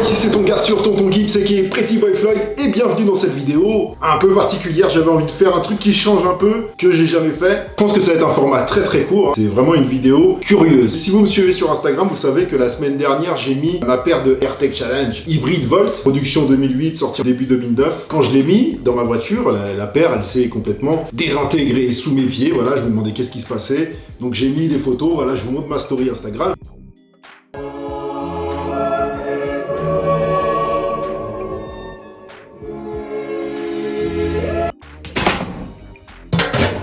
ici c'est ton gars sur Tonton Gibbs, c'est qui est Pretty Boy Floyd, et bienvenue dans cette vidéo un peu particulière. J'avais envie de faire un truc qui change un peu, que j'ai jamais fait. Je pense que ça va être un format très court, c'est vraiment une vidéo curieuse. Si vous me suivez sur Instagram, vous savez que la semaine dernière, j'ai mis ma paire de AirTech Challenge Hybrid Volt, production 2008, sortie début 2009. Quand je l'ai mis dans ma voiture, la paire, elle s'est complètement désintégrée sous mes pieds, voilà, je me demandais qu'est-ce qui se passait. Donc j'ai mis des photos, voilà, je vous montre ma story Instagram.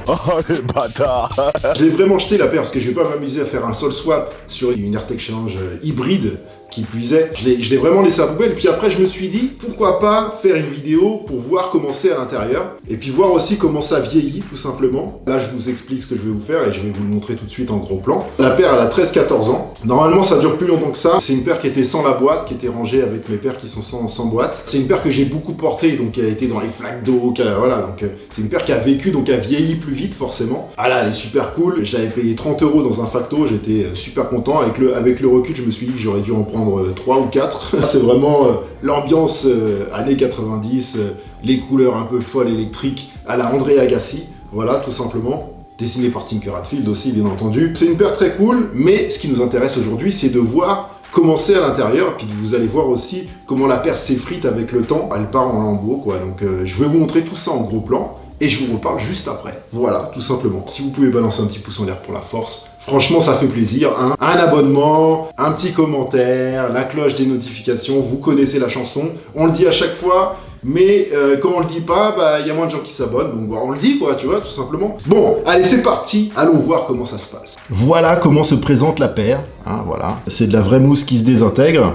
Oh les bâtards. Je l'ai vraiment jeté la paire parce que je vais pas m'amuser à faire un sol swap sur une AirTech Challenge hybride qui puisait. Je l'ai vraiment laissé à la poubelle. Puis après je me suis dit pourquoi pas faire une vidéo pour voir comment c'est à l'intérieur et puis voir aussi comment ça vieillit tout simplement. Là je vous explique ce que je vais vous faire et je vais vous le montrer tout de suite en gros plan. La paire elle a 13-14 ans. Normalement ça dure plus longtemps que ça. C'est une paire qui était sans la boîte, qui était rangée avec mes paires qui sont sans boîte. C'est une paire que j'ai beaucoup portée, donc qui a été dans les flaques d'eau, voilà, donc c'est une paire qui a vécu, donc a vieilli plus vite forcément. Ah là elle est super cool. Je l'avais payé 30 € dans un facto, j'étais super content. Avec le recul je me suis dit que j'aurais dû en prendre 3 ou 4. C'est vraiment l'ambiance années 90, les couleurs un peu folles électriques à la André Agassi, voilà tout simplement. Dessiné par Tinker Hatfield aussi bien entendu. C'est une paire très cool, mais ce qui nous intéresse aujourd'hui c'est de voir comment c'est à l'intérieur, puis vous allez voir aussi comment la paire s'effrite avec le temps, elle part en lambeaux quoi, donc je vais vous montrer tout ça en gros plan. Et je vous reparle juste après. Voilà, tout simplement. Si vous pouvez balancer un petit pouce en l'air pour la force, franchement, ça fait plaisir. Hein. Un abonnement, un petit commentaire, la cloche des notifications, vous connaissez la chanson. On le dit à chaque fois, mais quand on le dit pas, bah, y a moins de gens qui s'abonnent. Donc bah, on le dit, quoi, tu vois, tout simplement. Bon, allez, c'est parti. Allons voir comment ça se passe. Voilà comment se présente la paire. Hein, voilà. C'est de la vraie mousse qui se désintègre.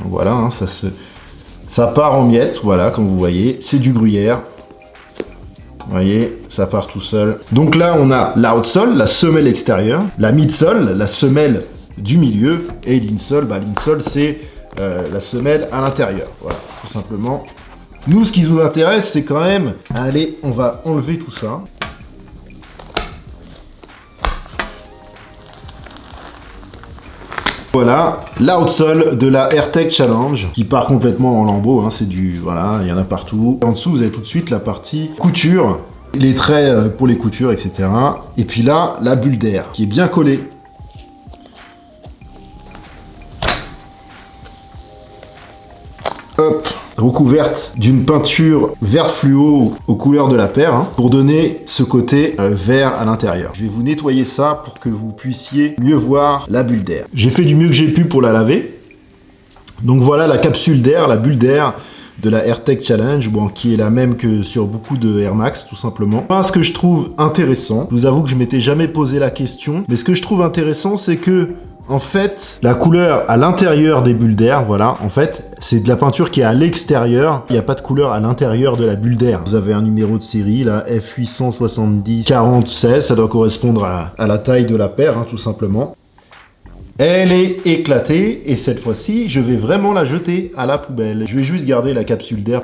Voilà, hein, ça part en miettes, voilà, comme vous voyez. C'est du gruyère. Vous voyez, ça part tout seul. Donc là, on a l'outsole, la semelle extérieure, la midsole, la semelle du milieu, et l'insole, bah, l'insole, c'est la semelle à l'intérieur. Voilà, tout simplement. Nous, ce qui nous intéresse, c'est quand même... Allez, on va enlever tout ça. Voilà, l'outsole de la AirTech Challenge qui part complètement en lambeaux, hein, c'est du... Voilà, il y en a partout. En dessous, vous avez tout de suite la partie couture, les traits pour les coutures, etc. Et puis là, la bulle d'air qui est bien collée. Hop, recouverte d'une peinture vert fluo aux couleurs de la paire, hein, pour donner ce côté vert à l'intérieur. Je vais vous nettoyer ça pour que vous puissiez mieux voir la bulle d'air. J'ai fait du mieux que j'ai pu pour la laver. Donc voilà la capsule d'air, la bulle d'air de la AirTech Challenge, bon, qui est la même que sur beaucoup de Air Max, tout simplement. Ce que je trouve intéressant, je vous avoue que je m'étais jamais posé la question, mais ce que je trouve intéressant, c'est que en fait, la couleur à l'intérieur des bulles d'air, voilà, en fait, c'est de la peinture qui est à l'extérieur. Il n'y a pas de couleur à l'intérieur de la bulle d'air. Vous avez un numéro de série, là, F870-40-16, ça doit correspondre à la taille de la paire, hein, tout simplement. Elle est éclatée, et cette fois-ci, je vais vraiment la jeter à la poubelle. Je vais juste garder la capsule d'air.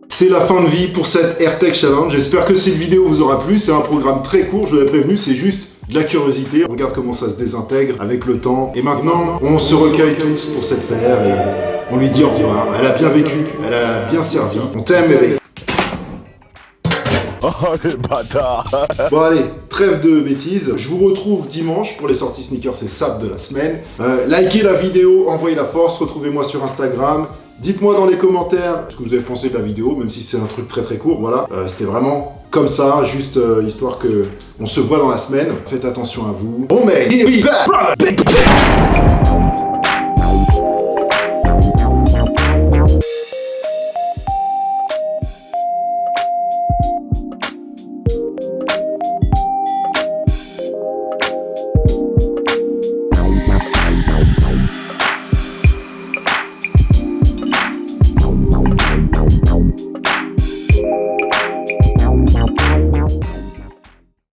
C'est la fin de vie pour cette AirTech Challenge. J'espère que cette vidéo vous aura plu. C'est un programme très court, je vous l'avais prévenu, c'est juste de la curiosité. On regarde comment ça se désintègre avec le temps. Et maintenant, on se recueille tous pour cette paire et on lui dit au revoir. Elle a bien vécu, elle a bien servi. On t'aime, bébé. Oh les bâtards. Bon allez, trêve de bêtises. Je vous retrouve dimanche pour les sorties sneakers et sap de la semaine. Likez la vidéo, envoyez la force, retrouvez-moi sur Instagram. Dites-moi dans les commentaires ce que vous avez pensé de la vidéo, même si c'est un truc très court, voilà. C'était vraiment comme ça, juste histoire que on se voit dans la semaine. Faites attention à vous. Oh mais...